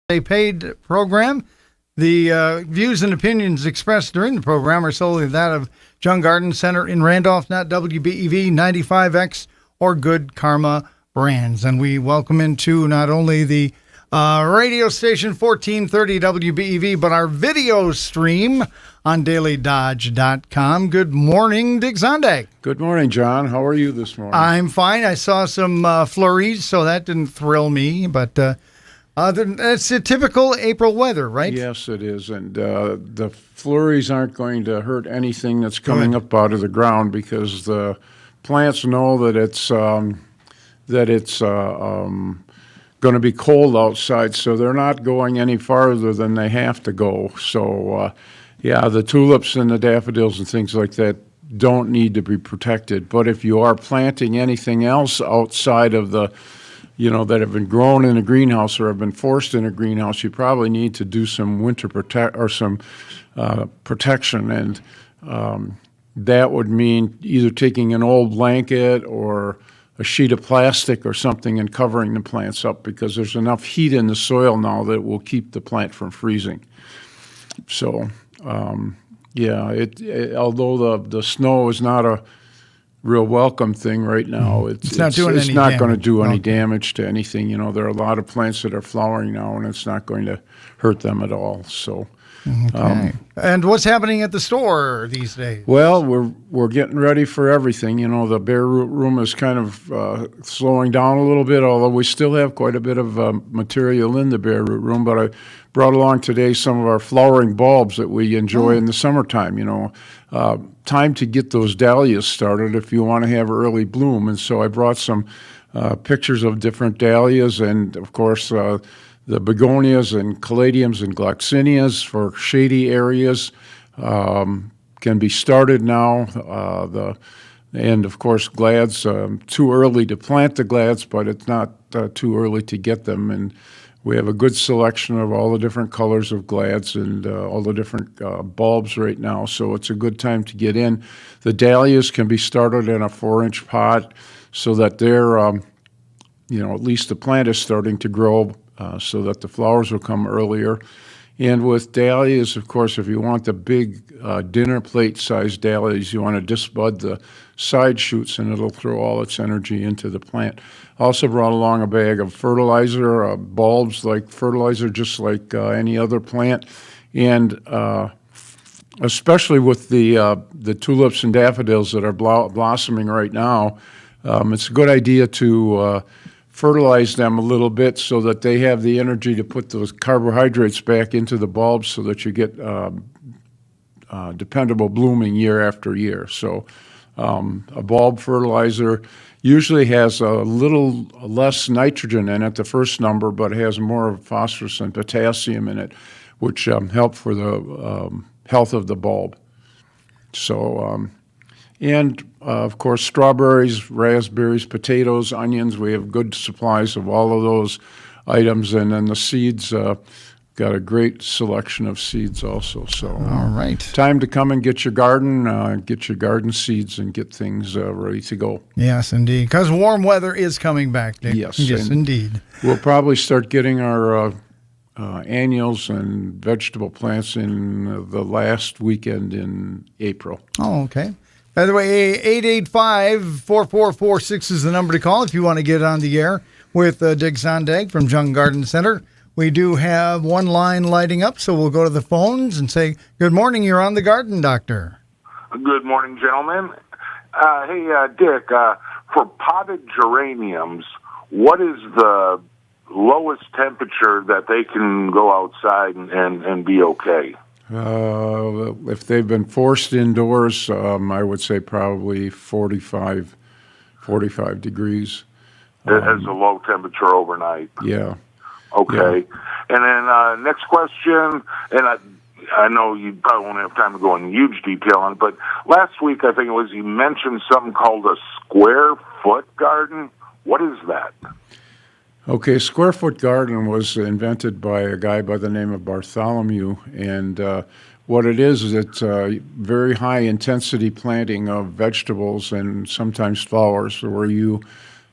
A paid program. The views and opinions expressed during the program are solely that of Jung Garden Center in Randolph, not WBEV 95X or Good Karma Brands. And we welcome into not only the radio station 1430 WBEV, but our video stream on dailydodge.com. Good morning, Dick Zondag. Good morning, John. How are you this morning? I'm fine. I saw some flurries, so that didn't thrill me, but it's a typical April weather, right? Yes, it is. And the flurries aren't going to hurt anything that's coming up out of the ground because the plants know that it's going to be cold outside, so they're not going any farther than they have to go. So, the tulips and the daffodils and things like that don't need to be protected. But if you are planting anything else outside of the that have been grown in a greenhouse or have been forced in a greenhouse, you probably need to do some winter protection, and that would mean either taking an old blanket or a sheet of plastic or something and covering the plants up, because there's enough heat in the soil now that it will keep the plant from freezing. So, although the snow is not a real welcome thing right now. It's not going to do any damage to anything. There are a lot of plants that are flowering now, and it's not going to hurt them at all. So, and what's happening at the store these days? Well, we're getting ready for everything. The bare root room is kind of slowing down a little bit, although we still have quite a bit of material in the bare root room. But I brought along today some of our flowering bulbs that we enjoy in the summertime. Time to get those dahlias started if you want to have early bloom. And so I brought some pictures of different dahlias and, of course, the begonias and caladiums and gloxinias for shady areas can be started now. And, of course, glads, too early to plant the glads, but it's not too early to get them. And we have a good selection of all the different colors of glads and all the different bulbs right now, so it's a good time to get in. The dahlias can be started in a 4-inch pot so that they're, at least the plant is starting to grow so that the flowers will come earlier. And with dahlias, of course, if you want the big dinner plate-sized dahlias, you want to disbud the side shoots, and it'll throw all its energy into the plant. Also brought along a bag of fertilizer, bulbs like fertilizer, just like any other plant. And especially with the tulips and daffodils that are blossoming right now, it's a good idea to fertilize them a little bit so that they have the energy to put those carbohydrates back into the bulbs so that you get dependable blooming year after year. So a bulb fertilizer usually has a little less nitrogen in it, the first number, but it has more phosphorus and potassium in it, which help for the health of the bulb. So, of course, strawberries, raspberries, potatoes, onions, we have good supplies of all of those items. And then the seeds, got a great selection of seeds also. So, all right. Time to come and get your garden seeds and get things ready to go. Yes, indeed. Because warm weather is coming back, Dick. Yes, indeed. We'll probably start getting our annuals and vegetable plants in the last weekend in April. Oh, okay. By the way, 885-4446 is the number to call if you want to get on the air with Dick Zondag from Jung Garden Center. We do have one line lighting up, so we'll go to the phones and say, good morning, you're on the Garden Doctor. Good morning, gentlemen. Hey, Dick, for potted geraniums, what is the lowest temperature that they can go outside and be okay? If they've been forced indoors, I would say probably 45 degrees. As a low temperature overnight. Yeah. Okay. Yeah. And then next question, and I know you probably won't have time to go in huge detail on it, but last week I think it was you mentioned something called a square foot garden. What is that? Okay, square foot garden was invented by a guy by the name of Bartholomew, and what it is it's very high intensity planting of vegetables and sometimes flowers, where you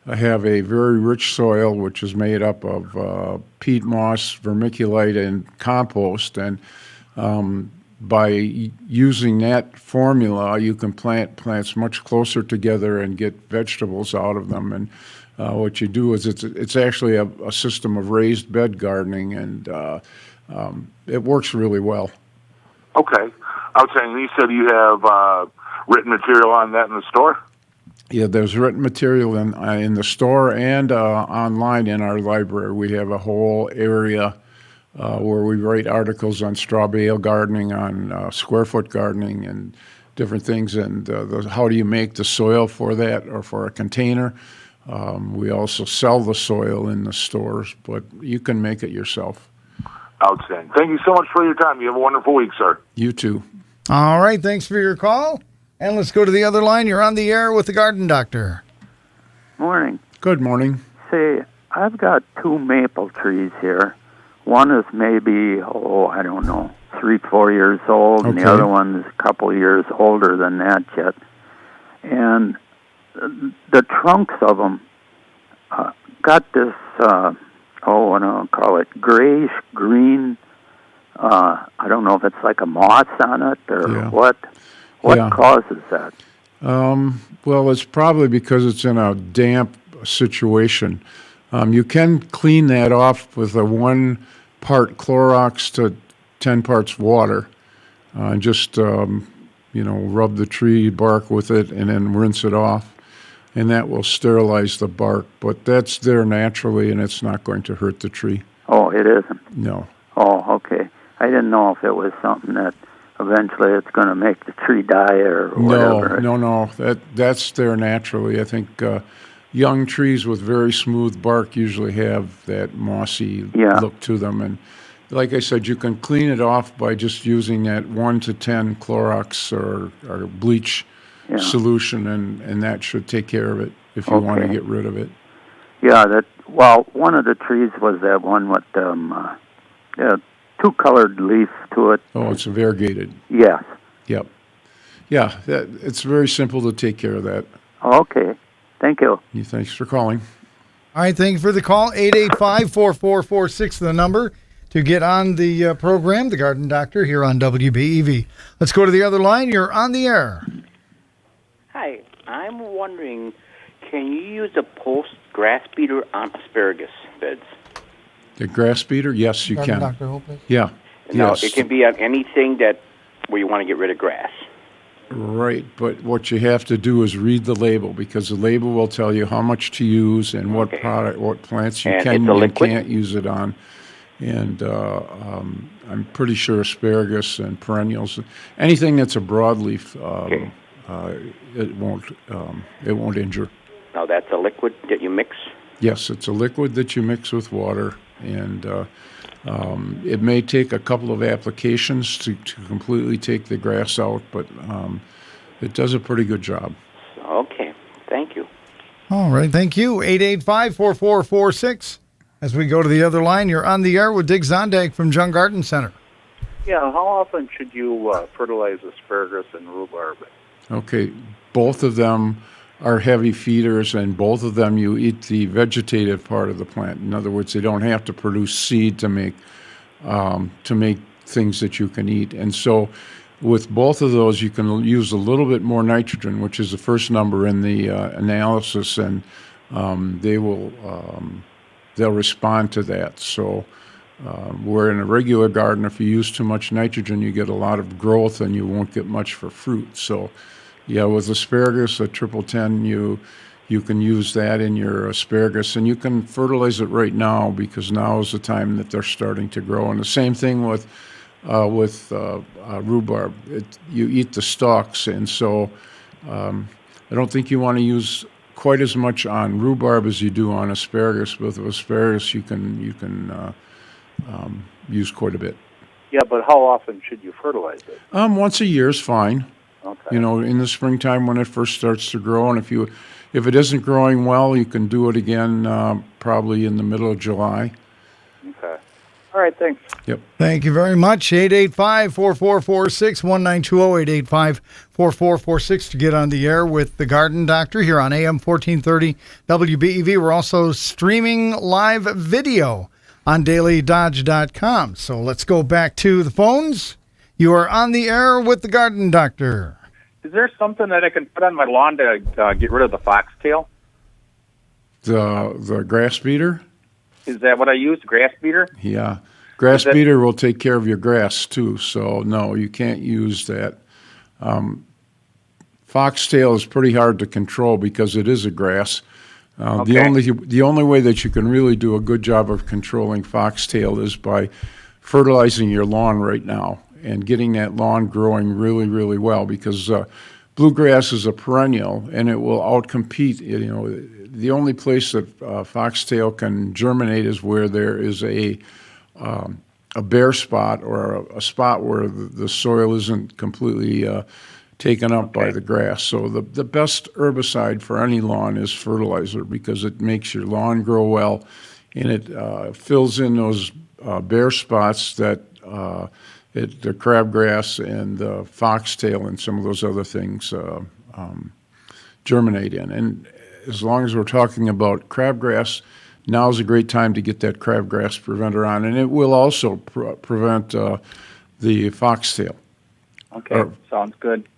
have a very rich soil, which is made up of peat moss, vermiculite, and compost. And by using that formula, you can plant plants much closer together and get vegetables out of them. And what you do is it's actually a system of raised bed gardening, and it works really well. Okay. I was saying, you said you have written material on that in the store? Yeah, there's written material in the store and online in our library. We have a whole area where we write articles on straw bale gardening, on square foot gardening, and different things, and how do you make the soil for that or for a container. We also sell the soil in the stores, but you can make it yourself. Outstanding. Thank you so much for your time. You have a wonderful week, sir. You too. All right, thanks for your call. And let's go to the other line. You're on the air with the Garden Doctor. Morning. Good morning. Say, I've got 2 maple trees here. One is maybe, I don't know, 3-4 years old, and the Okay. other one is a couple of years older than that yet. And the trunks of them got this, what do I call it, grayish-green, I don't know if it's like a moss on it or Yeah. what. What Yeah. causes that? Well, it's probably because it's in a damp situation. You can clean that off with a 1 part Clorox to 10 parts water. Just, rub the tree bark with it and then rinse it off, and that will sterilize the bark. But that's there naturally, and it's not going to hurt the tree. Oh, it isn't? No. Oh, okay. I didn't know if it was something that eventually it's going to make the tree die or whatever. No. That's there naturally. I think young trees with very smooth bark usually have that mossy look to them. And like I said, you can clean it off by just using that 1 to 10 Clorox or bleach solution, and that should take care of it if you want to get rid of it. Yeah, one of the trees was that one with 2 colored leaves to it. Oh, it's variegated. Yes. Yep. Yeah, it's very simple to take care of that. Okay. Thank you. Thanks for calling. All right, thank you for the call. 885-4446, the number to get on the program, The Garden Doctor, here on WBEV. Let's go to the other line. You're on the air. Hi, I'm wondering, can you use a post grass beater on asparagus beds? The grass beater? Yes, you Garden can. Doctor, hold please. Yeah. Now, yes. it can be on anything where you want to get rid of grass. Right, but what you have to do is read the label, because the label will tell you how much to use and what plants you And can it's a and liquid? can't use it on. And I'm pretty sure asparagus and perennials, anything that's a broadleaf, it won't injure. Now, that's a liquid that you mix? Yes, it's a liquid that you mix with water, and it may take a couple of applications to completely take the grass out, but it does a pretty good job. Okay, thank you. All right, thank you. 885-4446. As we go to the other line, you're on the air with Dick Zondag from Jung Garden Center. Yeah, how often should you fertilize asparagus and rhubarb? Okay, both of them are heavy feeders, and both of them you eat the vegetative part of the plant. In other words, they don't have to produce seed to make things that you can eat. And so with both of those, you can use a little bit more nitrogen, which is the first number in the analysis, and they'll respond to that. So where in a regular garden, if you use too much nitrogen, you get a lot of growth and you won't get much for fruit. So yeah, with asparagus, a 1010, you can use that in your asparagus, and you can fertilize it right now, because now is the time that they're starting to grow. And the same thing with rhubarb. You eat the stalks, and so I don't think you want to use quite as much on rhubarb as you do on asparagus. With asparagus, you can use quite a bit. Yeah, but how often should you fertilize it? Once a year is fine. Okay. In the springtime when it first starts to grow, and if it isn't growing well, you can do it again probably in the middle of July. Okay. All right, thanks. Yep. Thank you very much. 885-4446, 1-920-885-4446 to get on the air with the Garden Doctor here on AM 1430 WBEV. We're also streaming live video on dailydodge.com. So let's go back to the phones. You are on the air with the Garden Doctor. Is there something that I can put on my lawn to get rid of the foxtail? The grass beater? Is that what I use, grass beater? Yeah. Grass beater will take care of your grass, too. So, no, you can't use that. Foxtail is pretty hard to control because it is a grass. Okay. The only way that you can really do a good job of controlling foxtail is by fertilizing your lawn right now and getting that lawn growing really, really well, because bluegrass is a perennial and it will outcompete. The only place that foxtail can germinate is where there is a bare spot or a spot where the soil isn't completely taken up by the grass. So the best herbicide for any lawn is fertilizer, because it makes your lawn grow well, and it fills in those bare spots that the crabgrass and the foxtail and some of those other things germinate in. And as long as we're talking about crabgrass, now's a great time to get that crabgrass preventer on, and it will also prevent the foxtail. Okay, sounds good.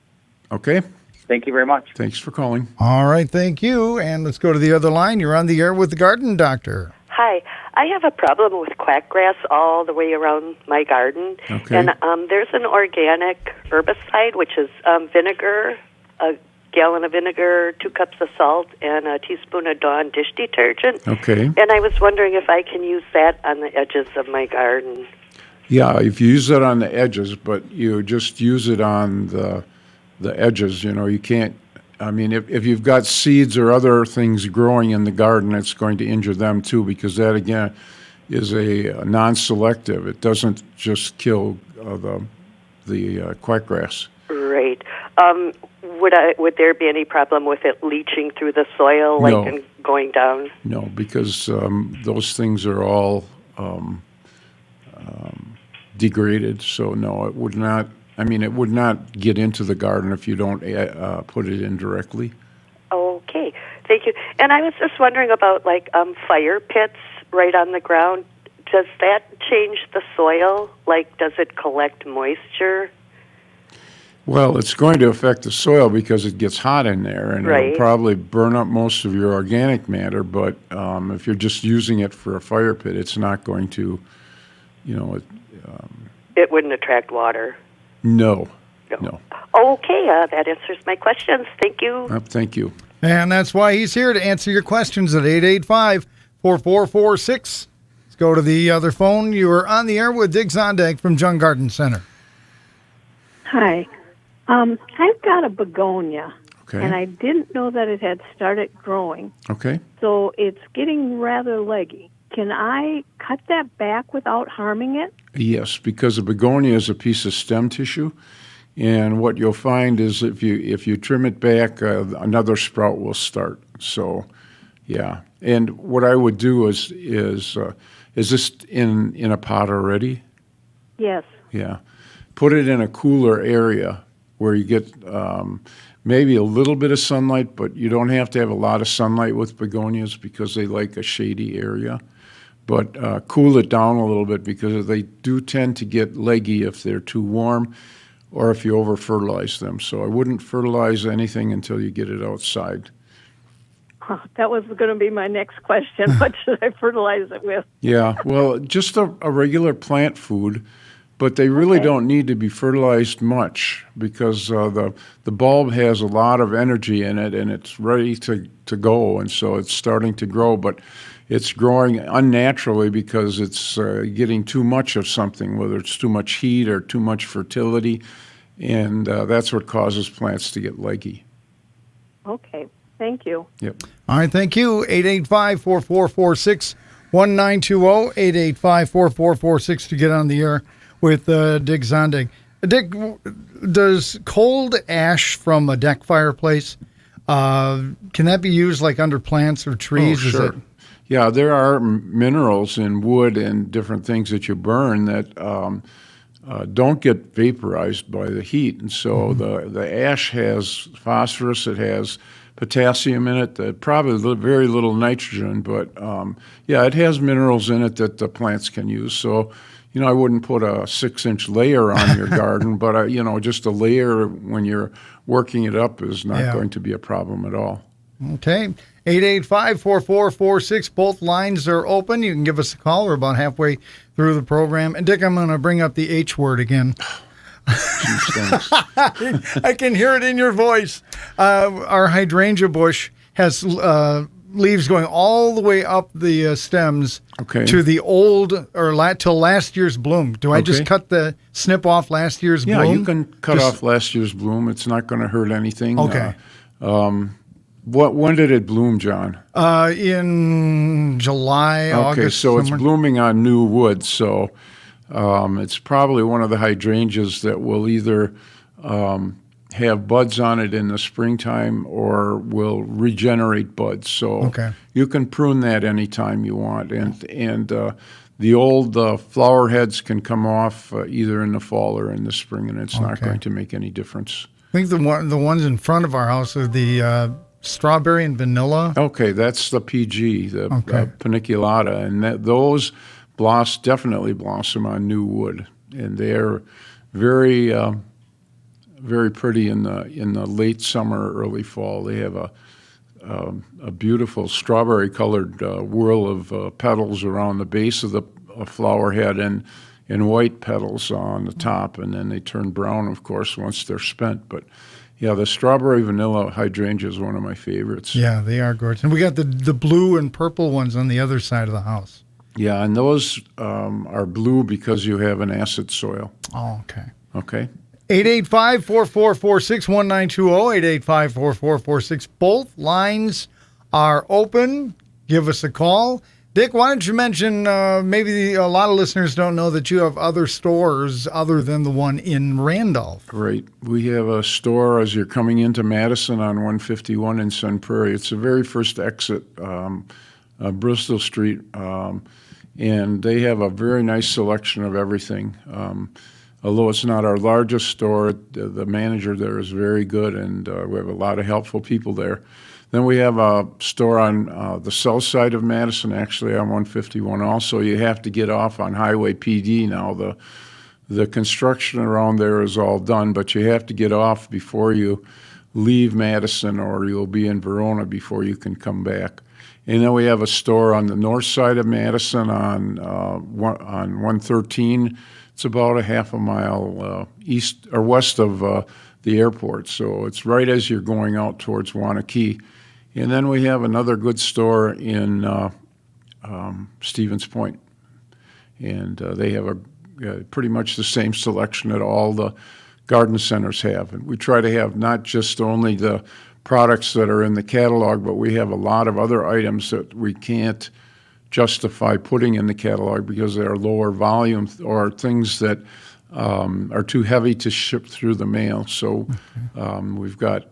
Okay? Thank you very much. Thanks for calling. All right, thank you. And let's go to the other line. You're on the air with the Garden Doctor. Hi. I have a problem with quackgrass all the way around my garden. Okay. And there's an organic herbicide, which is vinegar, a gallon of vinegar, 2 cups of salt, and a teaspoon of Dawn dish detergent. Okay. And I was wondering if I can use that on the edges of my garden. Yeah, if you use it on the edges, but you just use it on the edges, you can't. I mean, if you've got seeds or other things growing in the garden, it's going to injure them too, because that, again, is a non-selective. It doesn't just kill the quackgrass. Right. Would there be any problem with it leaching through the soil, No. and going down? No, because those things are all degraded. So, no, it would not. I mean, it would not get into the garden if you don't put it in directly. Okay, thank you. And I was just wondering about fire pits right on the ground. Does that change the soil? Does it collect moisture? Well, it's going to affect the soil because it gets hot in there, and it'll probably burn up most of your organic matter. But if you're just using it for a fire pit, it's not going to, It wouldn't attract water. No. Okay, that answers my questions. Thank you. Thank you. And that's why he's here, to answer your questions at 885-4446. Let's go to the other phone. You are on the air with Dig Zondag from Jung Garden Center. Hi. I've got a begonia, Okay. and I didn't know that it had started growing. Okay. So it's getting rather leggy. Can I cut that back without harming it? Yes, because a begonia is a piece of stem tissue, and what you'll find is if you trim it back, another sprout will start. So, yeah. And what I would do is this in a pot already? Yes. Yeah. Put it in a cooler area where you get maybe a little bit of sunlight, but you don't have to have a lot of sunlight with begonias because they like a shady area. But cool it down a little bit, because they do tend to get leggy if they're too warm or if you over-fertilize them. So I wouldn't fertilize anything until you get it outside. Huh, that was going to be my next question. What should I fertilize it with? Yeah, well, just a regular plant food, but they really don't need to be fertilized much, because the bulb has a lot of energy in it and it's ready to go, and so it's starting to grow, but it's growing unnaturally because it's getting too much of something, whether it's too much heat or too much fertility, and that's what causes plants to get leggy. Okay, thank you. Yep. All right, thank you. 885-4446, 1-920-885-4446 to get on the air with Dick Zondig. Dick, does cold ash from a deck fireplace, can that be used under plants or trees? Oh, sure. Yeah, there are minerals in wood and different things that you burn that don't get vaporized by the heat. And so the ash has phosphorus, it has potassium in it, probably very little nitrogen, but yeah, it has minerals in it that the plants can use. So, I wouldn't put a 6-inch layer on your garden, but, just a layer when you're working it up is not going to be a problem at all. Okay. 885-4446. Both lines are open. You can give us a call. We're about halfway through the program. And, Dick, I'm going to bring up the H word again. I can hear it in your voice. Our hydrangea bush has leaves going all the way up the stems to the old or till last year's bloom. Do I just snip off last year's bloom? Yeah, you can cut off last year's bloom. It's not going to hurt anything. Okay. When did it bloom, John? In July, August. Okay, so somewhere. It's blooming on new wood. So it's probably one of the hydrangeas that will either have buds on it in the springtime or will regenerate buds. So you can prune that anytime you want. And the old flower heads can come off either in the fall or in the spring, and it's not going to make any difference. I think the ones in front of our house are the strawberry and vanilla. Okay, that's the PG, the paniculata, and those definitely blossom on new wood, and they're very very pretty in the late summer, early fall. They have a beautiful strawberry-colored whirl of petals around the base of the flower head and white petals on the top, and then they turn brown, of course, once they're spent. But yeah, the strawberry vanilla hydrangea is one of my favorites. Yeah, they are gorgeous. And we got the blue and purple ones on the other side of the house. Yeah, and those are blue because you have an acid soil. Oh, okay. Okay. 885-4446-1920, 885-4446. Both lines are open. Give us a call. Dick, why don't you mention, maybe a lot of listeners don't know that you have other stores other than the one in Randolph. Right. We have a store as you're coming into Madison on 151 in Sun Prairie. It's the very first exit, Bristol Street, and they have a very nice selection of everything. Although it's not our largest store, the manager there is very good, and we have a lot of helpful people there. Then we have a store on the south side of Madison, actually on 151 also. You have to get off on Highway PD now. The construction around there is all done, but you have to get off before you leave Madison, or you'll be in Verona before you can come back. And then we have a store on the north side of Madison on 113. It's about a half a mile east or west of the airport, so it's right as you're going out towards Wanakee. And then we have another good store in Stevens Point, and they have pretty much the same selection that all the garden centers have. And we try to have not just only the products that are in the catalog, but we have a lot of other items that we can't justify putting in the catalog because they are lower volume or things that are too heavy to ship through the mail. So we've got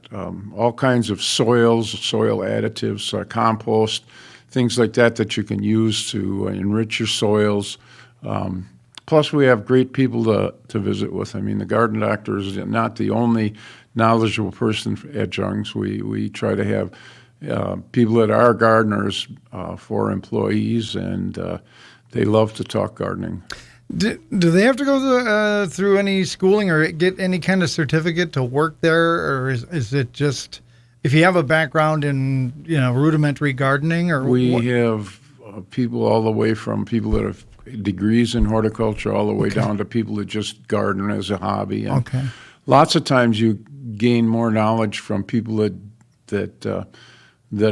all kinds of soil additives, compost, things like that you can use to enrich your soils. Plus, we have great people to visit with. I mean, the garden doctor is not the only knowledgeable person at Young's. We try to have people that are gardeners for employees, and they love to talk gardening. Do they have to go through any schooling or get any kind of certificate to work there, or is it just if you have a background in rudimentary gardening? Or we have people all the way from people that have degrees in horticulture all the way down to people that just garden as a hobby. And lots of times you gain more knowledge from people that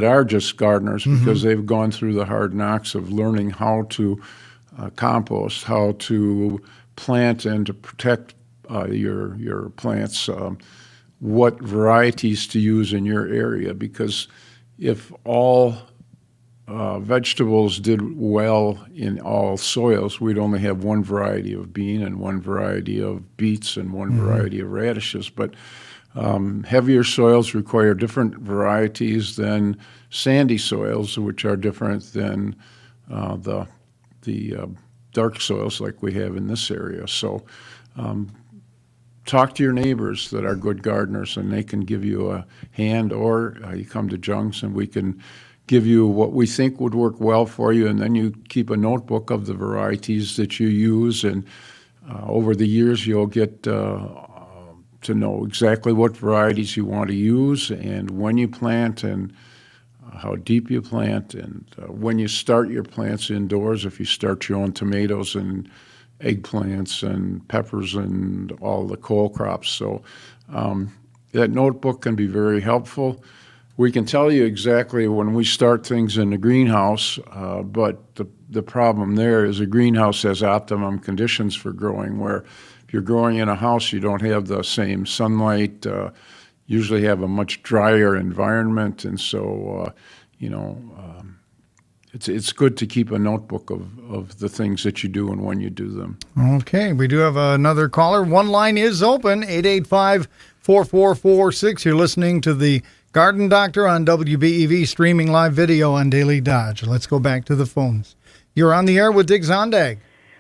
are just gardeners because they've gone through the hard knocks of learning how to compost, how to plant and to protect your plants, what varieties to use in your area. Because if all vegetables did well in all soils, we'd only have one variety of bean and one variety of beets and one variety of radishes. But Heavier soils require different varieties than sandy soils, which are different than the dark soils like we have in this area. So talk to your neighbors that are good gardeners, and they can give you a hand, or you come to Jung's and we can give you what we think would work well for you, and then you keep a notebook of the varieties that you use, and over the years you'll get to know exactly what varieties you want to use and when you plant and how deep you plant, and when you start your plants indoors, if you start your own tomatoes and eggplants and peppers and all the cole crops. So that notebook can be very helpful. We can tell you exactly when we start things in the greenhouse, but the problem there is a greenhouse has optimum conditions for growing, where if you're growing in a house, you don't have the same sunlight, usually have a much drier environment, and so, it's good to keep a notebook of the things that you do and when you do them. Okay, we do have another caller. One line is open, 885-4446. You're listening to the Garden Doctor on WBEV, streaming live video on Daily Dodge. Let's go back to the phones. You're on the air with Dick Zondag.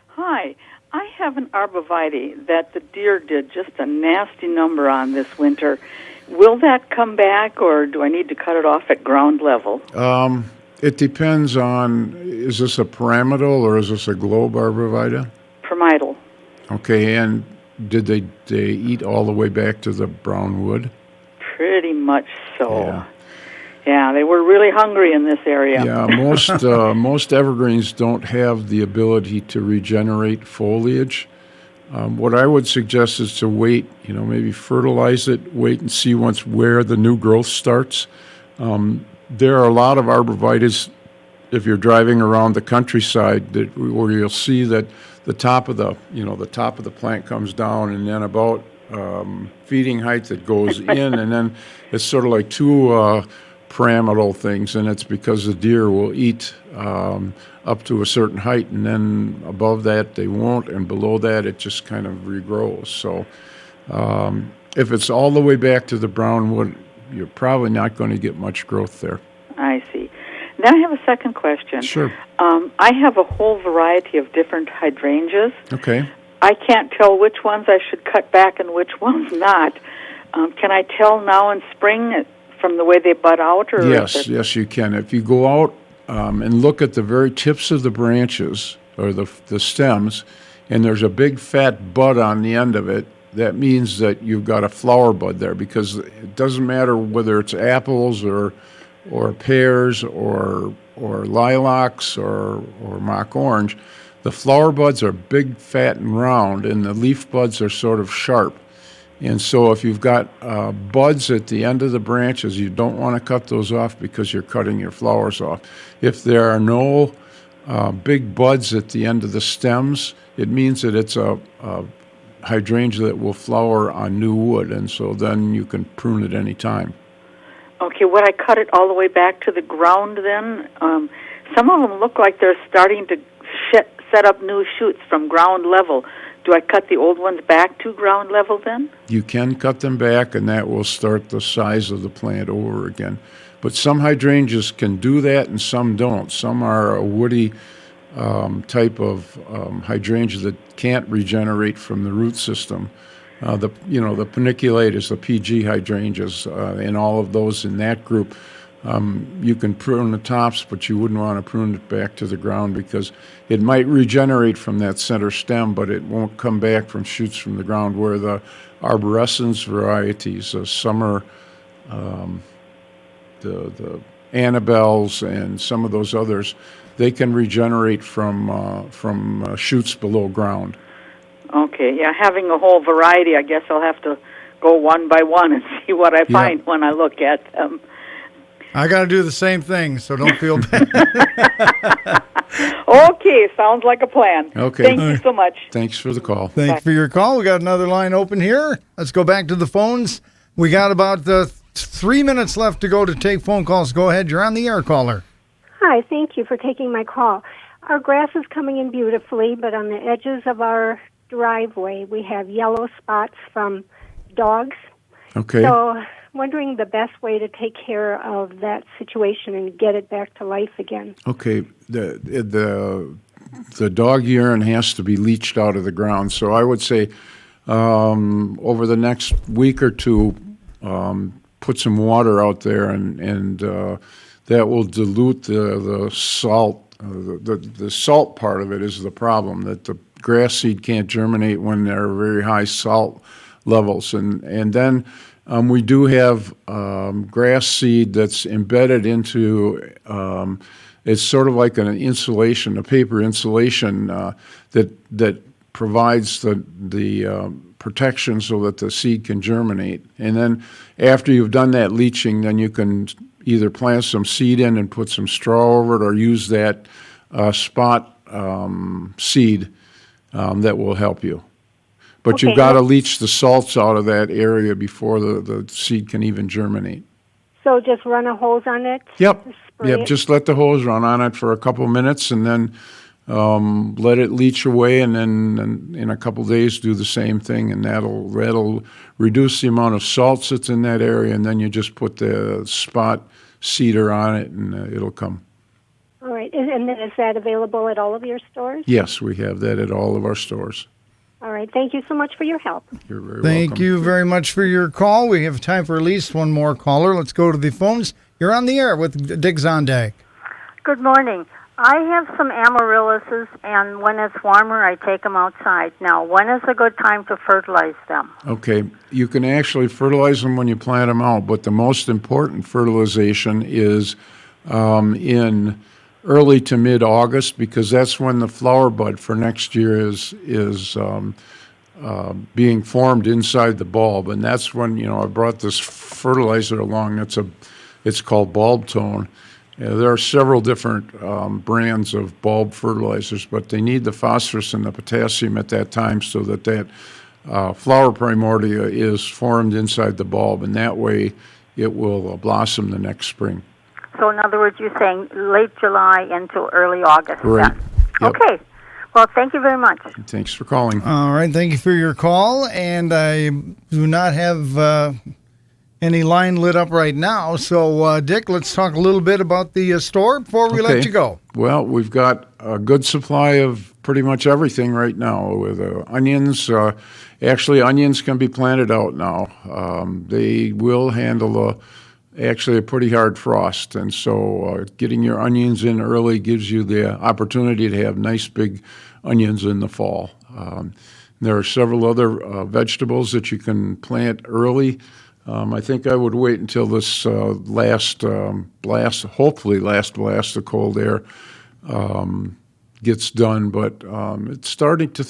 Hi. I have an arborvitae that the deer did just a nasty number on this winter. Will that come back, or do I need to cut it off at ground level? It depends on, is this a pyramidal or is this a globe arborvitae? Pyramidal. Okay, and did they eat all the way back to the brown wood? Pretty much so. Yeah, they were really hungry in this area. Yeah, most evergreens don't have the ability to regenerate foliage. What I would suggest is to wait, maybe fertilize it, wait and see where the new growth starts. There are a lot of arborvitaes, if you're driving around the countryside, where you'll see that the top of the plant comes down, and then about feeding height it goes in, and then it's sort of like two pyramidal things, and it's because the deer will eat up to a certain height, and then above that they won't, and below that it just kind of regrows. So if it's all the way back to the brown wood, you're probably not going to get much growth there. I see. Then I have a second question. Sure. I have a whole variety of different hydrangeas. Okay. I can't tell which ones I should cut back and which ones not. Can I tell now in spring from the way they bud out? Or yes, you can. If you go out and look at the very tips of the branches or the stems, and there's a big fat bud on the end of it, that means that you've got a flower bud there, because it doesn't matter whether it's apples or pears or lilacs or mock orange. The flower buds are big, fat, and round, and the leaf buds are sort of sharp. And so if you've got buds at the end of the branches, you don't want to cut those off because you're cutting your flowers off. If there are no big buds at the end of the stems, it means that it's a hydrangea that will flower on new wood, and so then you can prune it any time. Okay, would I cut it all the way back to the ground then? Some of them look like they're starting to set up new shoots from ground level. Do I cut the old ones back to ground level then? You can cut them back, and that will start the size of the plant over again. But some hydrangeas can do that, and some don't. Some are a woody type of hydrangea that can't regenerate from the root system. The paniculators, the PG hydrangeas, and all of those in that group, you can prune the tops, but you wouldn't want to prune it back to the ground because it might regenerate from that center stem, but it won't come back from shoots from the ground, where the arborescence varieties, some are the Annabelles and some of those others, they can regenerate from shoots below ground. Okay, yeah, having a whole variety, I guess I'll have to go one by one and see what I find when I look at them. I got to do the same thing, so don't feel bad. Okay, sounds like a plan. Okay. Thank you so much. Thanks for the call. Thanks for your call. We got another line open here. Let's go back to the phones. We got about 3 minutes left to go to take phone calls. Go ahead. You're on the air, caller. Hi, thank you for taking my call. Our grass is coming in beautifully, but on the edges of our driveway, we have yellow spots from dogs. Okay. So, wondering the best way to take care of that situation and get it back to life again. Okay. The dog urine has to be leached out of the ground. So I would say over the next week or two, put some water out there, and that will dilute the salt. The salt part of it is the problem, that the grass seed can't germinate when there are very high salt levels. And then we do have grass seed that's embedded into, it's sort of like an insulation, a paper insulation that provides the protection so that the seed can germinate. And then after you've done that leaching, then you can either plant some seed in and put some straw over it, or use that spot seed that will help you. But Okay. you've got to leach the salts out of that area before the seed can even germinate. So just run a hose on it? Yep. Spray Yep. it? Just let the hose run on it for a couple minutes, and then let it leach away, and then in a couple days do the same thing, and that'll reduce the amount of salts that's in that area, and then you just put the spot seeder on it, and it'll come. All right. And then is that available at all of your stores? Yes, we have that at all of our stores. All right. Thank you so much for your help. You're very Thank welcome. you very much for your call. We have time for at least one more caller. Let's go to the phones. You're on the air with Dick Zondag. Good morning. I have some amaryllises, and when it's warmer, I take them outside. Now, when is a good time to fertilize them? Okay, you can actually fertilize them when you plant them out, but the most important fertilization is in early to mid-August, because that's when the flower bud for next year is being formed inside the bulb, and that's when I brought this fertilizer along. It's called Bulb Tone. There are several different brands of bulb fertilizers, but they need the phosphorus and the potassium at that time so that flower primordia is formed inside the bulb, and that way it will blossom the next spring. So, in other words, you're saying late July into early August. Right. Then. Yep. Okay. Well, thank you very much. Thanks for calling. All right. Thank you for your call. And I do not have any line lit up right now. So, Dick, let's talk a little bit about the store before we let you go. Well, we've got a good supply of pretty much everything right now with onions. Actually, onions can be planted out now. They will handle actually a pretty hard frost, and so getting your onions in early gives you the opportunity to have nice big onions in the fall. There are several other vegetables that you can plant early. I think I would wait until this last blast, hopefully last blast of cold air gets done, but it's starting to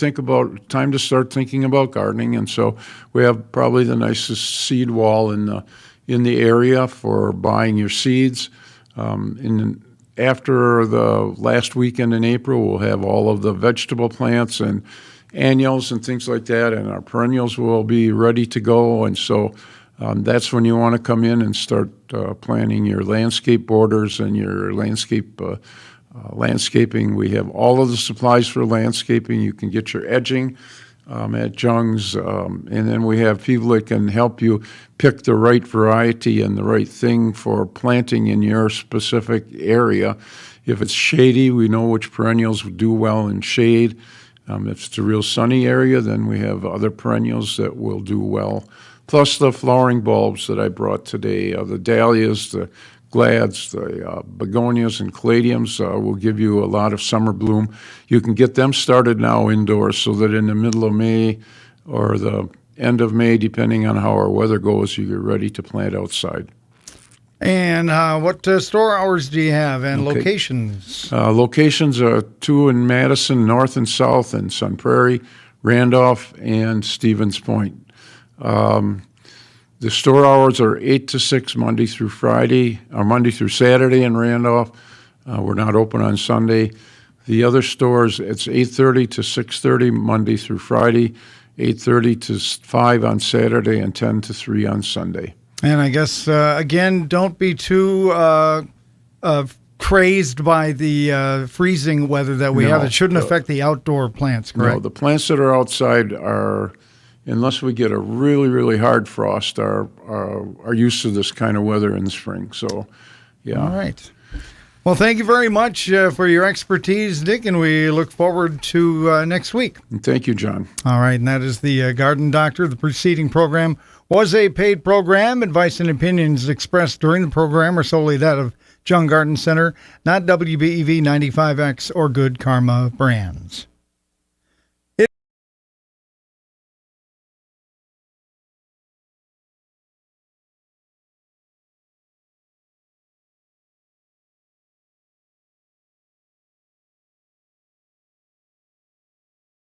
time to start thinking about gardening, and so we have probably the nicest seed wall in the area for buying your seeds. After the last weekend in April, we'll have all of the vegetable plants and annuals and things like that, and our perennials will be ready to go, and so that's when you want to come in and start planting your landscape borders and your landscaping. We have all of the supplies for landscaping. You can get your edging at Jung's, and then we have people that can help you pick the right variety and the right thing for planting in your specific area. If it's shady, we know which perennials do well in shade. If it's a real sunny area, then we have other perennials that will do well. Plus the flowering bulbs that I brought today, the dahlias, the glads, the begonias and caladiums will give you a lot of summer bloom. You can get them started now indoors so that in the middle of May or the end of May, depending on how our weather goes, you're ready to plant outside. And what store hours do you have and Okay. locations? Locations are 2 in Madison, north and south, and Sun Prairie, Randolph, and Stevens Point. The store hours are 8 to 6 Monday through Friday, or Monday through Saturday in Randolph. We're not open on Sunday. The other stores, it's 8:30 to 6:30 Monday through Friday, 8:30 to 5 on Saturday, and 10 to 3 on Sunday. And I guess, again, don't be too crazed by the freezing weather that we No. have. It shouldn't affect the outdoor plants, correct? No, the plants that are outside are unless we get a really, really hard frost, are used to this kind of weather in the spring. So, yeah. All right. Well, thank you very much for your expertise, Dick, and we look forward to next week. And thank you, John. All right, and that is the Garden Doctor. The preceding program was a paid program. Advice and opinions expressed during the program are solely that of John Garden Center, not WBEV 95X or Good Karma brands.